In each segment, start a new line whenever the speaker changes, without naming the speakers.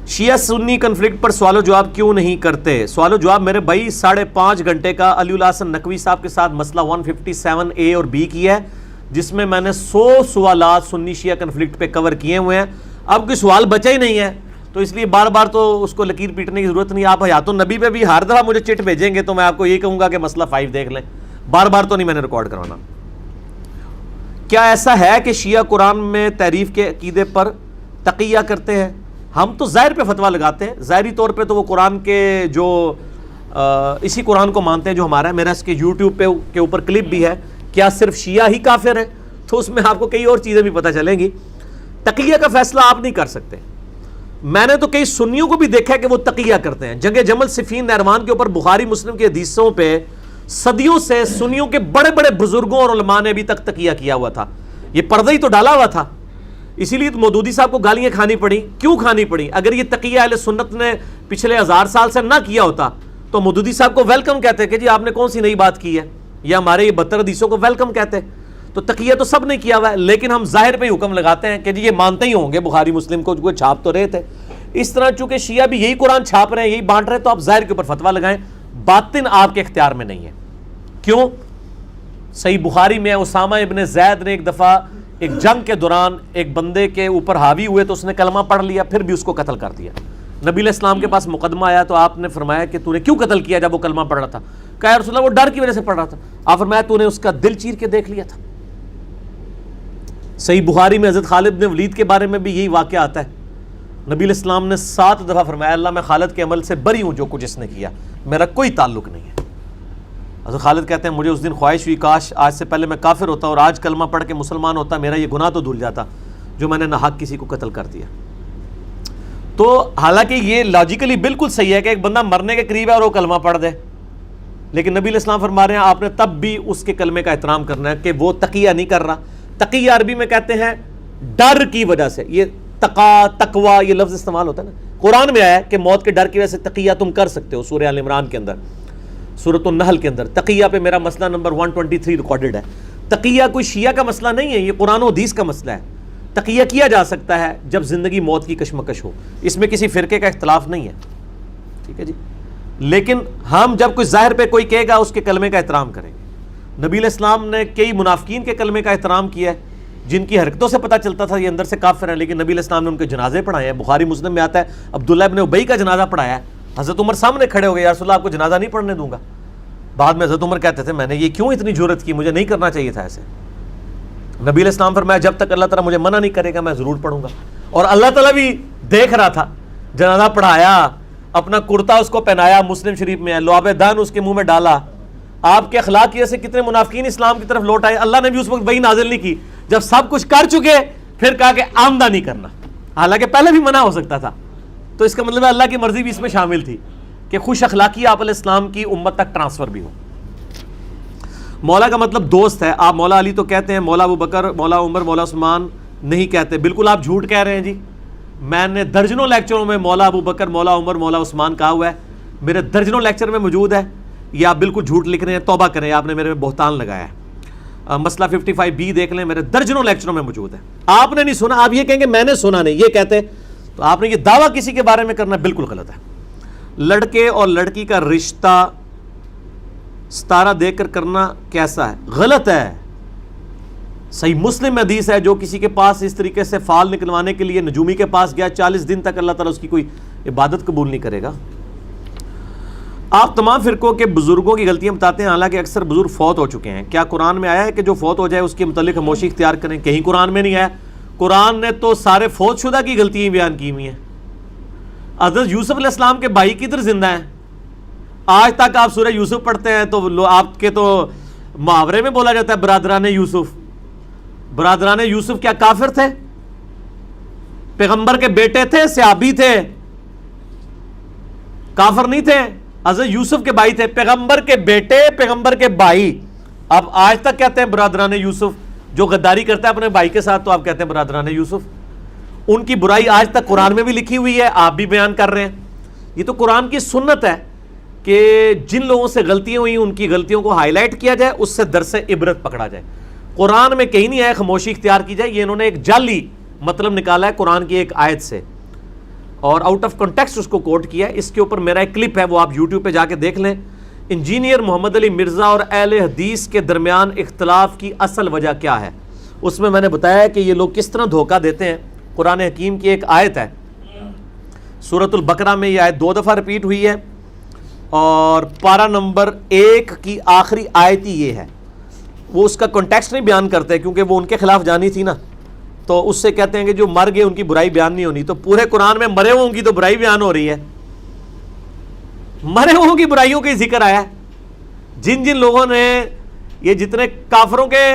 شیعہ سنی conflict پر سوال و جواب کیوں نہیں کرتے؟ سوال و جواب میرے بھائی 5.5 گھنٹے کا علی الحسن نقوی صاحب کے ساتھ مسئلہ 157A اور B کی ہے، جس میں میں نے 100 سوالات سنی شیعہ کنفلکٹ پہ کور کیے ہوئے ہیں۔ اب کوئی سوال بچا ہی نہیں ہے، تو اس لیے بار بار تو اس کو لکیر پیٹنے کی ضرورت نہیں۔ آپ حیات النبی پہ بھی ہر دفعہ مجھے چٹ بھیجیں گے تو میں آپ کو یہ کہوں گا کہ مسئلہ 5 دیکھ لیں، بار بار تو نہیں میں نے ریکارڈ کروانا۔ کیا ایسا ہے کہ شیعہ قرآن میں تحریف کے عقیدے پر تقیہ کرتے ہیں؟ ہم تو ظاہر پہ فتویٰ لگاتے ہیں، ظاہری طور پہ تو وہ قرآن کے جو اسی قرآن کو مانتے ہیں جو ہمارا ہے۔ میرا اس کے یوٹیوب کے اوپر کلپ بھی ہے، کیا صرف شیعہ ہی کافر ہے؟ تو اس میں آپ کو کئی اور چیزیں بھی پتہ چلیں گی۔ تقیہ کا فیصلہ آپ نہیں کر سکتے۔ میں نے تو کئی سنیوں کو بھی دیکھا ہے کہ وہ تقیہ کرتے ہیں۔ جنگ جمل صفین نہروان کے اوپر بخاری مسلم کے حدیثوں پہ صدیوں سے سنیوں کے بڑے بڑے بزرگوں اور علماء نے ابھی تک تقیہ کیا ہوا تھا، یہ پردہ ہی تو ڈالا ہوا تھا۔ اسی لیے تو مودودی صاحب کو گالیاں کھانی پڑی۔ کیوں کھانی پڑی؟ اگر یہ تقیہ اہل سنت نے پچھلے 1000 سال سے نہ کیا ہوتا تو مودودی صاحب کو ویلکم کہتے کہ جی آپ نے کون سی نئی بات کی ہے، یا ہمارے یہ 72 حدیثوں کو ویلکم کہتے۔ تو تقیہ تو سب نے کیا ہوا ہے، لیکن ہم ظاہر پہ حکم لگاتے ہیں کہ جی یہ مانتے ہی ہوں گے بخاری مسلم کو، جو چھاپ تو رہے تھے۔ اس طرح چونکہ شیعہ بھی یہی قرآن چھاپ رہے ہیں، یہی بانٹ رہے ہیں، تو آپ ظاہر کے اوپر فتویٰ لگائیں، باطن آپ کے اختیار میں نہیں ہے۔ کیوں؟ صحیح بخاری میں اسامہ ابن زید نے ایک دفعہ ایک جنگ کے دوران ایک بندے کے اوپر حاوی ہوئے تو اس نے کلمہ پڑھ لیا، پھر بھی اس کو قتل کر دیا۔ نبی علیہ السلام کے پاس مقدمہ آیا تو آپ نے فرمایا کہ تو نے کیوں قتل کیا جب وہ کلمہ پڑھ رہا تھا؟ کہا یا رسول اللہ وہ ڈر کی وجہ سے پڑھ رہا تھا۔ آپ فرمایا تو نے اس کا دل چیر کے دیکھ لیا تھا۔ صحیح بخاری میں حضرت خالد بن ولید کے بارے میں بھی یہی واقعہ آتا ہے۔ نبی علیہ السلام نے 7 دفعہ فرمایا اللہ میں خالد کے عمل سے بری ہوں، جو کچھ اس نے کیا میرا کوئی تعلق نہیں ہے۔ حضرت خالد کہتے ہیں مجھے اس دن خواہش ہوئی کاش آج سے پہلے میں کافر ہوتا اور آج کلمہ پڑھ کے مسلمان ہوتا، میرا یہ گناہ تو دھل جاتا جو میں نے ناحق کسی کو قتل کر دیا۔ تو حالانکہ یہ لاجیکلی بالکل صحیح ہے کہ ایک بندہ مرنے کے قریب ہے اور وہ کلمہ پڑھ دے، لیکن نبی علیہ السلام فرما رہے ہیں آپ نے تب بھی اس کے کلمے کا احترام کرنا ہے کہ وہ تقیہ نہیں کر رہا۔ تقیہ عربی میں کہتے ہیں ڈر کی وجہ سے، یہ تقوی یہ لفظ استعمال ہوتا ہے نا، قرآن میں آیا ہے کہ موت کے ڈر کی وجہ سے تقیہ تم کر سکتے ہو۔ سورہ آل عمران کے اندر، سورۃ النحل کے اندر تقیہ پہ میرا مسئلہ نمبر 123 ریکارڈڈ ہے۔ تقیہ کوئی شیعہ کا مسئلہ نہیں ہے، یہ قرآن و حدیث کا مسئلہ ہے۔ تقیہ کیا جا سکتا ہے جب زندگی موت کی کشمکش ہو، اس میں کسی فرقے کا اختلاف نہیں ہے، ٹھیک ہے جی۔ لیکن ہم جب کوئی ظاہر پہ کوئی کہے گا اس کے کلمے کا احترام کریں گے۔ نبی علیہ السلام نے کئی منافقین کے کلمے کا احترام کیا ہے جن کی حرکتوں سے پتہ چلتا تھا یہ اندر سے کافر ہیں، لیکن نبی علیہ السلام نے ان کے جنازے پڑھائے ہیں۔ بخاری مسلم میں آتا ہے عبداللہ ابن ابی کا جنازہ پڑھایا ہے، حضرت عمر سامنے کھڑے ہو گئے یا رسول اللہ آپ کو جنازہ نہیں پڑھنے دوں گا۔ بعد میں حضرت عمر کہتے تھے میں نے یہ کیوں اتنی جرأت کی، مجھے نہیں کرنا چاہیے تھا ایسے۔ نبی علیہ السلام فرمایا جب تک اللہ تعالیٰ مجھے منع نہیں کرے گا میں ضرور پڑھوں گا، اور اللہ تعالیٰ بھی دیکھ رہا تھا۔ جنازہ پڑھایا، اپنا کرتا اس کو پہنایا، مسلم شریف میں ہے، لعاب دہن اس کے منہ میں ڈالا۔ آپ کے اخلاق کی وجہ سے کتنے منافقین اسلام کی طرف لوٹ آئے۔ اللہ نے بھی اس وقت وحی نازل نہیں کی، جب سب کچھ کر چکے پھر کہا کہ آمدہ نہیں کرنا، حالانکہ پہلے بھی منع ہو سکتا تھا۔ تو اس کا مطلب ہے اللہ کی مرضی بھی اس میں شامل تھی کہ خوش اخلاقی آپ علیہ السلام کی امت تک ٹرانسفر بھی ہو۔ مولا کا مطلب دوست ہے، آپ مولا علی تو کہتے ہیں، مولا ابو بکر، مولا عمر، مولا عثمان نہیں کہتے۔ بالکل آپ جھوٹ کہہ رہے ہیں جی، میں نے درجنوں لیکچروں میں مولا ابو بکر، مولا عمر، مولا عثمان کہا ہوا ہے، میرے درجنوں لیکچر میں موجود ہے۔ یہ آپ بالکل جھوٹ لکھ رہے ہیں، توبہ کریں، آپ نے میرے میں بہتان لگایا ہے۔ مسئلہ 55B دیکھ لیں، میرے درجنوں لیکچروں میں موجود ہے۔ آپ نے نہیں سنا، آپ یہ کہیں گے میں نے سنا نہیں، یہ کہتے تو آپ نے یہ دعویٰ کسی کے بارے میں کرنا بالکل غلط ہے۔ لڑکے اور لڑکی کا رشتہ ستارہ دیکھ کر کرنا کیسا ہے؟ غلط ہے۔ صحیح مسلم میں حدیث ہے جو کسی کے پاس اس طریقے سے فال نکلوانے کے لیے نجومی کے پاس گیا 40 دن تک اللہ تعالیٰ اس کی کوئی عبادت قبول نہیں کرے گا۔ آپ تمام فرقوں کے بزرگوں کی غلطیاں بتاتے ہیں، حالانکہ اکثر بزرگ فوت ہو چکے ہیں۔ کیا قرآن میں آیا ہے کہ جو فوت ہو جائے اس کے متعلق خاموشی اختیار کریں؟ کہیں قرآن میں نہیں آیا۔ قرآن نے تو سارے فوت شدہ کی غلطیاں بیان کی ہوئی ہیں۔ حضرت یوسف علیہ السلام کے بھائی کدھر زندہ ہیں؟ آج تک آپ سورہ یوسف پڑھتے ہیں تو آپ کے تو محاورے میں بولا جاتا ہے برادران یوسف۔ برادران یوسف کیا کافر تھے؟ پیغمبر کے بیٹے تھے، صحابی تھے، کافر نہیں تھے۔ حضرت یوسف کے بھائی تھے، پیغمبر کے بیٹے، پیغمبر کے بھائی۔ اب آج تک کہتے ہیں برادران یوسف، جو غداری کرتا ہے اپنے بھائی کے ساتھ تو آپ کہتے ہیں برادران یوسف۔ ان کی برائی آج تک قرآن میں بھی لکھی ہوئی ہے، آپ بھی بیان کر رہے ہیں۔ یہ تو قرآن کی سنت ہے کہ جن لوگوں سے غلطیاں ہوئی ان کی غلطیوں کو ہائی لائٹ کیا جائے، اس سے درس عبرت پکڑا جائے۔ قرآن میں کہیں نہیں ہے خاموشی اختیار کی جائے، یہ انہوں نے ایک جعلی مطلب نکالا ہے قرآن کی ایک آیت سے۔ اور آؤٹ آف کنٹیکسٹ اس کو کوٹ کیا ہے. اس کے اوپر میرا ایک کلپ ہے, وہ آپ یوٹیوب پہ جا کے دیکھ لیں. انجینئر محمد علی مرزا اور اہل حدیث کے درمیان اختلاف کی اصل وجہ کیا ہے. اس میں نے بتایا کہ یہ لوگ کس طرح دھوکہ دیتے ہیں. قرآن حکیم کی ایک آیت ہے سورۃ البقرہ میں, یہ آیت 2 دفعہ ریپیٹ ہوئی ہے, اور پارہ نمبر 1 کی آخری آیت ہی یہ ہے. وہ اس کا کنٹیکسٹ نہیں بیان کرتے کیونکہ وہ ان کے خلاف جانی تھی نا, تو اس سے کہتے ہیں کہ جو مر گئے ان کی برائی بیان نہیں ہونی. تو پورے قرآن میں مرے ہوئوں کی تو برائی بیان ہو رہی ہے, مرے ہوئوں کی برائیوں کا ذکر آیا ہے. جن جن لوگوں نے, یہ جتنے کافروں کے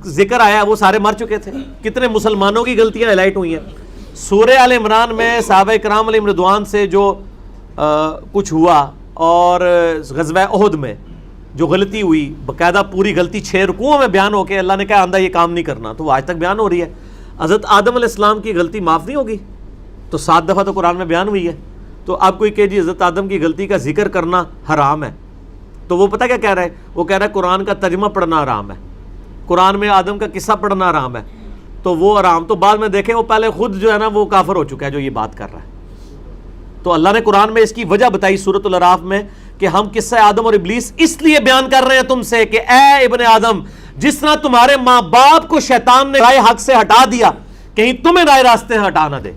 ذکر آیا وہ سارے مر چکے تھے. کتنے مسلمانوں کی غلطیاں ہائی لائٹ ہوئی ہیں. سورہ آل عمران میں صحابہ کرام علیہم رضوان سے جو کچھ ہوا, اور غزوہ احد میں جو غلطی ہوئی, باقاعدہ پوری غلطی 6 رکوعوں میں بیان ہو کے اللہ نے کہا آندہ یہ کام نہیں کرنا, تو وہ آج تک بیان ہو رہی ہے. حضرت آدم علیہ السلام کی غلطی معاف نہیں ہوگی, تو 7 دفعہ تو قرآن میں بیان ہوئی ہے. تو آپ کوئی کہ جی حضرت آدم کی غلطی کا ذکر کرنا حرام ہے, تو وہ پتہ کیا کہہ رہا ہے, وہ کہہ رہا ہے قرآن کا ترجمہ پڑھنا حرام ہے, قرآن میں آدم کا قصہ پڑھنا حرام ہے. تو وہ حرام, تو بعد میں دیکھیں وہ پہلے خود جو ہے نا وہ کافر ہو چکا ہے جو یہ بات کر رہا ہے. تو اللہ نے قرآن میں اس کی وجہ بتائی سورۃ الاعراف میں کہ ہم قصہ آدم اور ابلیس اس لیے بیان کر رہے ہیں تم سے کہ اے ابن آدم, جس طرح تمہارے ماں باپ کو شیطان نے رائے حق سے ہٹا دیا, کہیں تمہیں رائے راستے ہٹا نہ دے.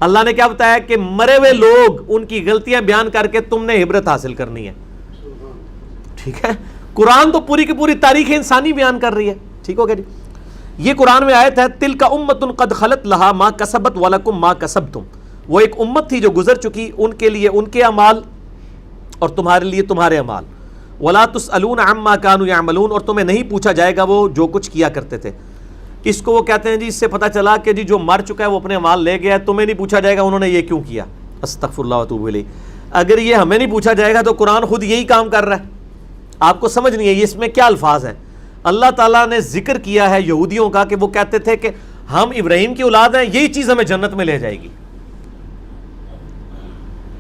اللہ نے کیا بتایا کہ مرے ہوئے لوگ ان کی غلطیاں بیان کر کے تم نے عبرت حاصل کرنی ہے. ٹھیک ہے, قرآن تو پوری کی پوری تاریخ انسانی بیان کر رہی ہے. ٹھیک ہو گیا جی. یہ قرآن میں آیت ہے تلک امۃ قد خلت لہا ما کسبت ولکم ما کسبتم. وہ ایک امت تھی جو گزر چکی, ان کے لیے ان کے اعمال اور تمہارے لیے تمہارے اعمال. ولا تسألون عما كانوا يعملون, اور تمہیں نہیں پوچھا جائے گا وہ جو کچھ کیا کرتے تھے. اس کو وہ کہتے ہیں جی اس سے پتہ چلا کہ جی جو مر چکا ہے وہ اپنے اعمال لے گیا, تمہیں نہیں پوچھا جائے گا انہوں نے یہ کیوں کیا. استغفر اللہ واتوب الیہ. اگر یہ ہمیں نہیں پوچھا جائے گا تو قرآن خود یہی کام کر رہا ہے. آپ کو سمجھ نہیں ہے یہ اس میں کیا الفاظ ہیں. اللہ تعالیٰ نے ذکر کیا ہے یہودیوں کا کہ وہ کہتے تھے کہ ہم ابراہیم کی اولاد ہیں, یہی چیز ہمیں جنت میں لے جائے گی.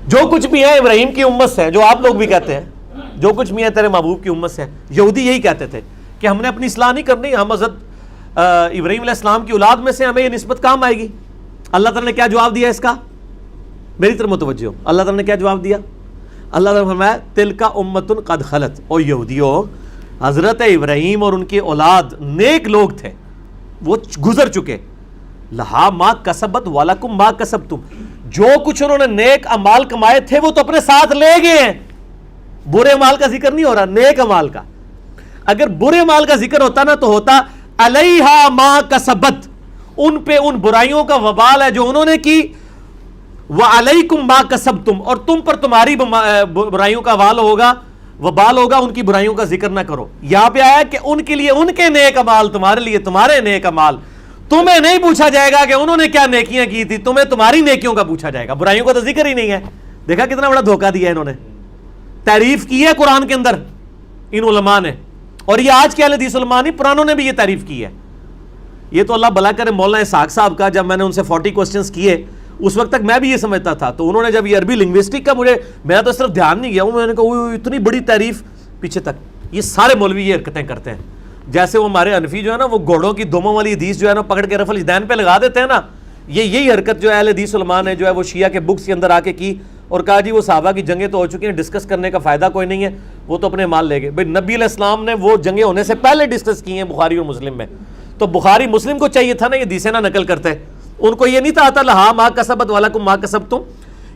جو کچھ بھی ہے ابراہیم کی امت سے, جو آپ لوگ بھی کہتے ہیں جو کچھ بھی ہے تیرے محبوب کی امت سے, یہودی یہی کہتے تھے کہ ہم نے اپنی اصلاح نہیں کرنی, ہم حضرت ابراہیم علیہ السلام کی اولاد میں سے, ہمیں یہ نسبت کام آئے گی. اللہ تعالیٰ نے کیا جواب دیا اس کا, میری طرف متوجہ ہو. اللہ تعالیٰ نے کیا جواب دیا, اللہ تعالیٰ نے فرمایا تلکا امۃ قد خلت. او یہودیو, حضرت ابراہیم اور ان کی اولاد نیک لوگ تھے, وہ گزر چکے. لہا ما کسبت ولکم ما کسبتم, جو کچھ انہوں نے نیک اعمال کمائے تھے وہ تو اپنے ساتھ لے گئے ہیں. برے اعمال کا ذکر نہیں ہو رہا, نیک اعمال کا. اگر برے اعمال کا ذکر ہوتا نا تو ہوتا علیہا ما کسبت, ان پہ ان برائیوں کا وبال ہے جو انہوں نے کی. وعلیکم ما کسبتم, اور تم پر تمہاری برائیوں کا وبال ہوگا, ان کی برائیوں کا ذکر نہ کرو. یہاں پہ آیا کہ ان کے لیے ان کے نیک اعمال, تمہارے لیے تمہارے نیک اعمال. تمہیں نہیں پوچھا جائے گا کہ انہوں نے کیا نیکیاں کی تھی, تمہیں تمہاری نیکیوں کا پوچھا جائے گا, برائیوں کا تو ذکر ہی نہیں ہے. دیکھا کتنا بڑا دھوکہ دیا انہوں نے. تعریف کی ہے قرآن کے اندر ان علماء نے, اور یہ آج کے اہل حدیث علماء نہیں, پرانوں نے بھی یہ تعریف کی ہے. یہ تو اللہ بھلا کرے مولانا اسحاق صاحب کا, جب میں نے ان سے 40 کوسچنز کیے اس وقت تک میں بھی یہ سمجھتا تھا, تو انہوں نے جب یہ عربی لنگوسٹک کا میرا تو صرف دھیان نہیں گیا, میں نے کہا اتنی بڑی تعریف پیچھے تک. یہ سارے مولوی یہ حرکتیں کرتے ہیں, جیسے وہ ہمارے حنفی جو ہے نا وہ گھوڑوں کی دموں والی حدیث جو ہے نا پکڑ کے رفع الیدین پہ لگا دیتے ہیں نا, یہی حرکت جو اہل حدیث علماء نے جو ہے وہ شیعہ کے بکس کے اندر آ کے کی, اور کہا جی وہ صحابہ کی جنگیں تو ہو چکی ہیں, ڈسکس کرنے کا فائدہ کوئی نہیں ہے, وہ تو اپنے مال لے گئے. بھائی نبی علیہ السلام نے وہ جنگیں ہونے سے پہلے ڈسکس کی ہیں بخاری اور مسلم میں, تو بخاری مسلم کو چاہیے تھا نا یہ حدیثیں نہ نقل کرتے. ان کو یہ نہیں تھا لہا ما کسبت ولکم ما کسبتم,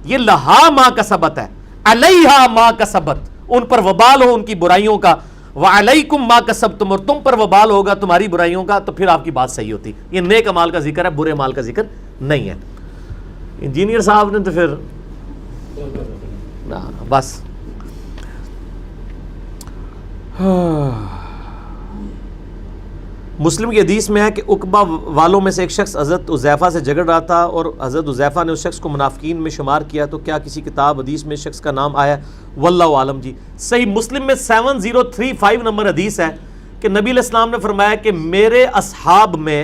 یہ لہا ما کسبت ہے, علیہا ما کسبت, ان پر وبال ہو ان کی برائیوں کا. وعلیکم ما کسبتم, اور تم پر وبال ہوگا تمہاری برائیوں کا, تو پھر آپ کی بات صحیح ہوتی. یہ نیک اعمال کا ذکر ہے, برے اعمال کا ذکر نہیں ہے. انجینئر صاحب نے تو پھر بس مسلم کی حدیث میں ہے کہ عقبہ والوں میں سے ایک شخص حضرت حذیفہ سے جھگڑ رہا تھا اور حضرت حذیفہ نے اس شخص کو منافقین میں شمار کیا, تو کیا کسی کتاب حدیث میں اس شخص کا نام آیا؟ واللہ عالم. جی صحیح مسلم میں 7035 نمبر حدیث ہے کہ نبی علیہ السلام نے فرمایا کہ میرے اصحاب میں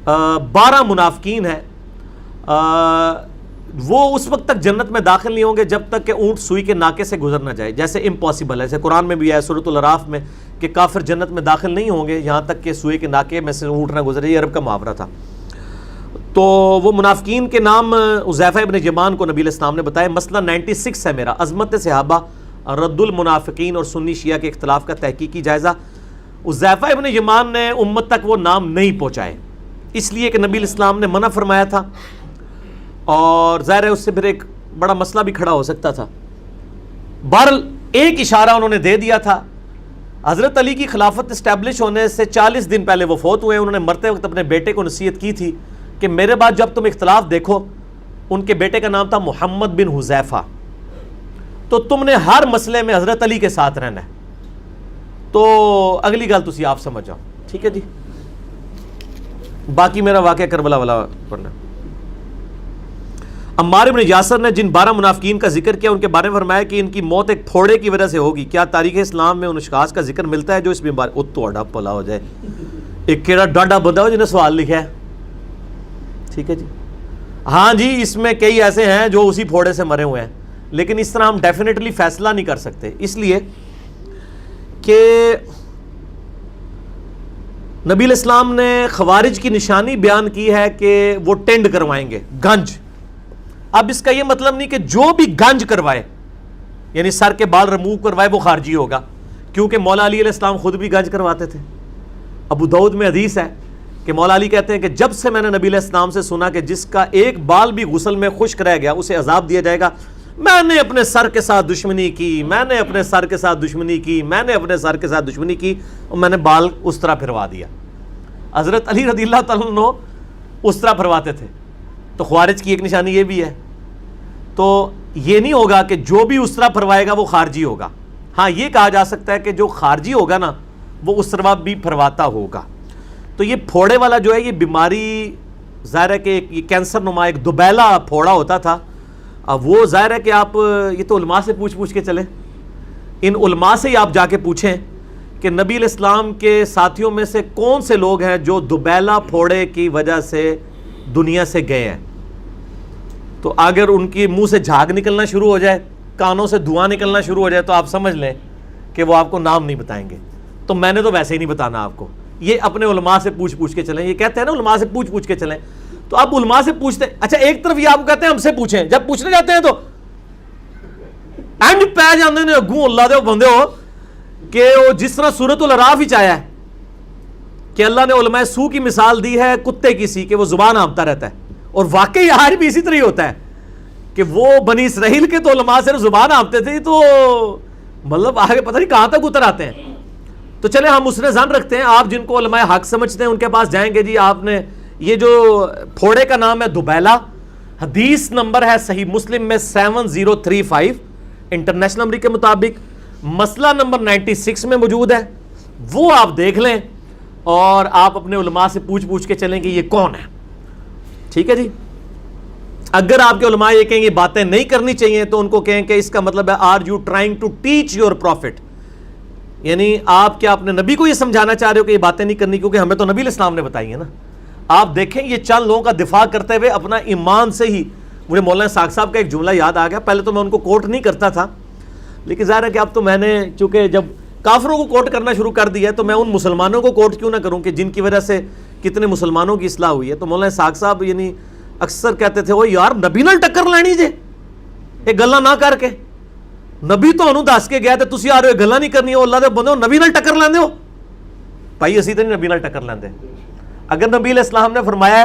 12 منافقین ہیں, وہ اس وقت تک جنت میں داخل نہیں ہوں گے جب تک کہ اونٹ سوئی کے ناکے سے گزر نہ جائے. جیسے امپاسبل ہے, جیسے قرآن میں بھی ہے سورۃ الاعراف میں کہ کافر جنت میں داخل نہیں ہوں گے یہاں تک کہ سوئی کے ناکے میں سے اونٹ نہ گزرے. یہ عرب کا محاورہ تھا. تو وہ منافقین کے نام حذیفہ ابن یمان کو نبی علیہ السلام نے بتایا. مسئلہ 96 ہے میرا، عظمت صحابہ، رد المنافقین اور سنی شیعہ کے اختلاف کا تحقیقی جائزہ. حذیفہ ابن یمان نے امت تک وہ نام نہیں پہنچائے، اس لیے کہ نبی علیہ السلام نے منع فرمایا تھا، اور ظاہر ہے اس سے پھر ایک بڑا مسئلہ بھی کھڑا ہو سکتا تھا. بہرحال ایک اشارہ انہوں نے دے دیا تھا. حضرت علی کی خلافت اسٹیبلش ہونے سے 40 دن پہلے وہ فوت ہوئے. انہوں نے مرتے وقت اپنے بیٹے کو نصیحت کی تھی کہ میرے بعد جب تم اختلاف دیکھو، ان کے بیٹے کا نام تھا محمد بن حذیفہ، تو تم نے ہر مسئلے میں حضرت علی کے ساتھ رہنا ہے. تو اگلی گل تسی آپ سمجھ جاؤ، ٹھیک ہے جی. باقی میرا واقعہ کربلا والا پڑھنا. عمار بن یاسر نے جن 12 منافقین کا ذکر کیا ان کے بارے میں فرمایا کہ ان کی موت ایک پھوڑے کی وجہ سے ہوگی. کیا تاریخ اسلام میں ان اشخاص کا ذکر ملتا ہے جو اس بیماری توڑا پلا ہو جائے؟ ایک کیڑا ڈاڈا بندہ ہو جنہیں نے سوال لکھا ہے. ٹھیک ہے جی. ہاں جی، اس میں کئی ایسے ہیں جو اسی پھوڑے سے مرے ہوئے ہیں، لیکن اس طرح ہم ڈیفینیٹلی فیصلہ نہیں کر سکتے، اس لیے کہ نبی علیہ السلام نے خوارج کی نشانی بیان کی ہے کہ وہ ٹینڈ کروائیں گے، گنج. اب اس کا یہ مطلب نہیں کہ جو بھی گنج کروائے، یعنی سر کے بال ریموو کروائے، وہ خارجی ہوگا، کیونکہ مولا علی علیہ السلام خود بھی گنج کرواتے تھے. ابو داؤد میں حدیث ہے کہ مولا علی کہتے ہیں کہ جب سے میں نے نبی علیہ السلام سے سنا کہ جس کا ایک بال بھی غسل میں خشک رہ گیا اسے عذاب دیا جائے گا، میں نے اپنے سر کے ساتھ دشمنی کی، میں نے اپنے سر کے ساتھ دشمنی کی، میں نے اپنے سر کے ساتھ دشمنی کی، اور میں نے بال اس طرح پھروا دیا. حضرت علی رضی اللہ تعالیٰ عنہ اس طرح پھرواتے تھے. تو خوارج کی ایک نشانی یہ بھی ہے. تو یہ نہیں ہوگا کہ جو بھی اس طرح پھروائے گا وہ خارجی ہوگا. ہاں یہ کہا جا سکتا ہے کہ جو خارجی ہوگا نا وہ اس طرح بھی پھرواتا ہوگا. تو یہ پھوڑے والا جو ہے یہ بیماری ظاہر ہے کہ یہ کینسر نما ایک دوبیلا پھوڑا ہوتا تھا. اب وہ ظاہر ہے کہ آپ یہ تو علماء سے پوچھ کے چلیں، ان علماء سے ہی آپ جا کے پوچھیں کہ نبی علیہ السلام کے ساتھیوں میں سے کون سے لوگ ہیں جو دوبیلا پھوڑے کی وجہ سے دنیا سے گئے ہیں. تو اگر ان کی منہ سے جھاگ نکلنا شروع ہو جائے، کانوں سے دھواں نکلنا شروع ہو جائے، تو آپ سمجھ لیں کہ وہ آپ کو نام نہیں بتائیں گے. تو میں نے تو ویسے ہی نہیں بتانا آپ کو، یہ اپنے علماء سے پوچھ کے چلیں. یہ کہتے ہیں نا علماء سے پوچھ کے چلیں، تو آپ علماء سے پوچھتے. اچھا ایک طرف یہ آپ کو کہتے ہیں ہم سے پوچھیں، جب پوچھنے جاتے ہیں تو پی جاندے نے اگوں اللہ دے بندے ہو کہ وہ جس طرح سورۃ الاعراف ہی چاہیا ہے کہ اللہ نے علماء سو کی مثال دی ہے کتے کی سی کہ وہ زبان ہانپتا رہتا ہے. اور واقعی آج بھی اسی طرح ہی ہوتا ہے کہ وہ بنی اسرائیل کے تو علماء صرف زبان ہانپتے تھے، تو مطلب آگے پتہ نہیں کہاں تک اتر آتے ہیں. تو چلے ہم اس نے ظن رکھتے ہیں، آپ جن کو علماء حق سمجھتے ہیں ان کے پاس جائیں گے. جی آپ نے یہ جو پھوڑے کا نام ہے دوبیلا، حدیث نمبر ہے صحیح مسلم میں 7035 انٹرنیشنل نمبر کے مطابق، مسئلہ نمبر 96 میں موجود ہے. وہ آپ دیکھ لیں اور آپ اپنے علماء سے پوچھ کے چلیں کہ یہ کون ہے. ٹھیک ہے جی. اگر آپ کے علماء یہ کہیں یہ باتیں نہیں کرنی چاہیے تو ان کو کہیں کہ اس کا مطلب ہے are you trying to teach your profit, یعنی آپ کیا اپنے نبی کو یہ سمجھانا چاہ رہے ہو کہ یہ باتیں نہیں کرنی، کیونکہ ہمیں تو نبی علیہ السلام نے بتائی ہے نا. آپ دیکھیں یہ چند لوگوں کا دفاع کرتے ہوئے اپنا ایمان سے ہی. مجھے مولانا ساق صاحب کا ایک جملہ یاد آ گیا. پہلے تو میں ان کو کوٹ نہیں کرتا تھا، لیکن ظاہر ہے کہ اب تو میں نے چونکہ جب کافروں کو کوٹ کرنا شروع کر دیا ہے تو میں ان مسلمانوں کو کوٹ کیوں نہ کروں کہ جن کی وجہ سے کتنے مسلمانوں کی اصلاح ہوئی ہے. تو مولانا ساق صاحب یعنی اکثر کہتے تھے وہ یار نبی نال ٹکر لینی جے یہ گلاں نہ کر کے، نبی تانوں دس کے گیا تے تسی آ رہے ہو گلاں نہیں کرنی، اللہ دے بندے نبی نال ٹکر لیندے ہو. بھائی اسی تے نہیں نبی نال ٹکر لیندے. اگر نبی علیہ السلام نے فرمایا ہے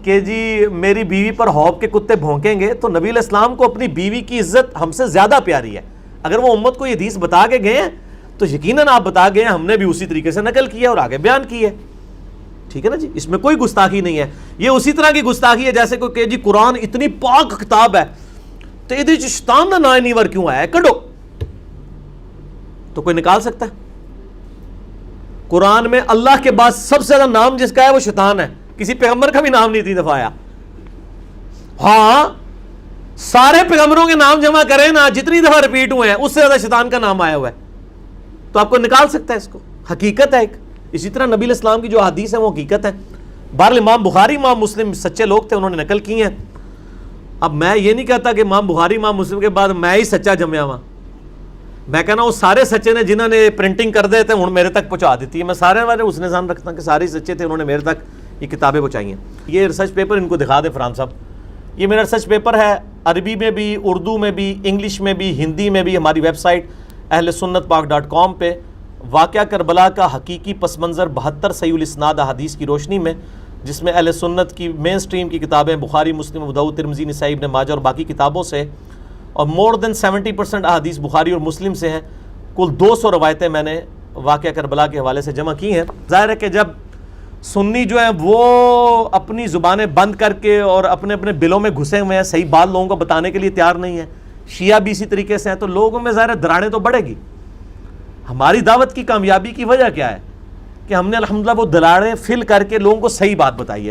کہ جی میری بیوی پر حوض کے کتے بھونکیں گے، تو نبی علیہ السلام کو اپنی بیوی کی عزت ہم سے زیادہ پیاری ہے. اگر وہ امت کو یہ حدیث بتا کے گئے ہیں تو یقیناً آپ بتا گئے ہیں، ہم نے بھی اسی طریقے سے نقل کی ہے اور آگے بیان کی ہے. ٹھیک ہے نا جی، اس میں کوئی گستاخی نہیں ہے. یہ اسی طرح کی گستاخی ہے جیسے کوئی کہ جی قرآن اتنی پاک کتاب ہے تو یہ شیطان کا نام نیور کیوں آیا ہے، کڈو. تو کوئی نکال سکتا ہے؟ قرآن میں اللہ کے بعد سب سے زیادہ نام جس کا ہے وہ شیطان ہے. کسی پیغمبر کا بھی نام نہیں تھی دفعہ آیا. ہاں سارے پیغمبروں کے نام جمع کریں نا، جتنی دفعہ ریپیٹ ہوئے ہیں اس سے زیادہ شیطان کا نام آیا ہوا ہے. تو آپ کو نکال سکتا ہے اس کو، حقیقت ہے ایک. اسی طرح نبی علیہ السلام کی جو حدیث ہے وہ حقیقت ہے. بہرحال امام بخاری امام مسلم سچے لوگ تھے، انہوں نے نقل کی ہیں. اب میں یہ نہیں کہتا کہ امام بخاری امام مسلم کے بعد میں ہی سچا جمیا ہوا. میں کہنا وہ سارے سچے نے جنہوں نے پرنٹنگ کر دے تھے ہوں میرے تک پہنچا دیتی ہے. میں سارے والے اس نے ظن رکھتا کہ سارے سچے تھے، انہوں نے میرے تک یہ کتابیں وہ چاہیے. یہ ریسرچ پیپر ان کو دکھا دیں فرحان صاحب. یہ میرا ریسرچ پیپر ہے، عربی میں بھی، اردو میں بھی، انگلش میں بھی، ہندی میں بھی. ہماری ویب سائٹ اہلسنتپاک.com پہ واقعہ کربلا کا حقیقی پس منظر 72 صحیح الاسناد احادیث کی روشنی میں، جس میں اہل سنت کی مین سٹریم کی کتابیں بخاری، مسلم، ابو داؤد، ترمذی، نسائی، ابن ماجہ اور باقی کتابوں سے، اور مور دین 70% احادیث بخاری اور مسلم سے ہیں. کل 200 روایتیں میں نے واقعہ کربلا کے حوالے سے جمع کی ہیں. ظاہر ہے کہ جب سنی جو ہیں وہ اپنی زبانیں بند کر کے اور اپنے اپنے بلوں میں گھسے ہوئے ہیں، صحیح بات لوگوں کو بتانے کے لیے تیار نہیں ہے، شیعہ بھی اسی طریقے سے ہیں، تو لوگوں میں ظاہر دراڑیں تو بڑھے گی. ہماری دعوت کی کامیابی کی وجہ کیا ہے کہ ہم نے الحمدللہ وہ دلاڑیں فل کر کے لوگوں کو صحیح بات بتائی ہے.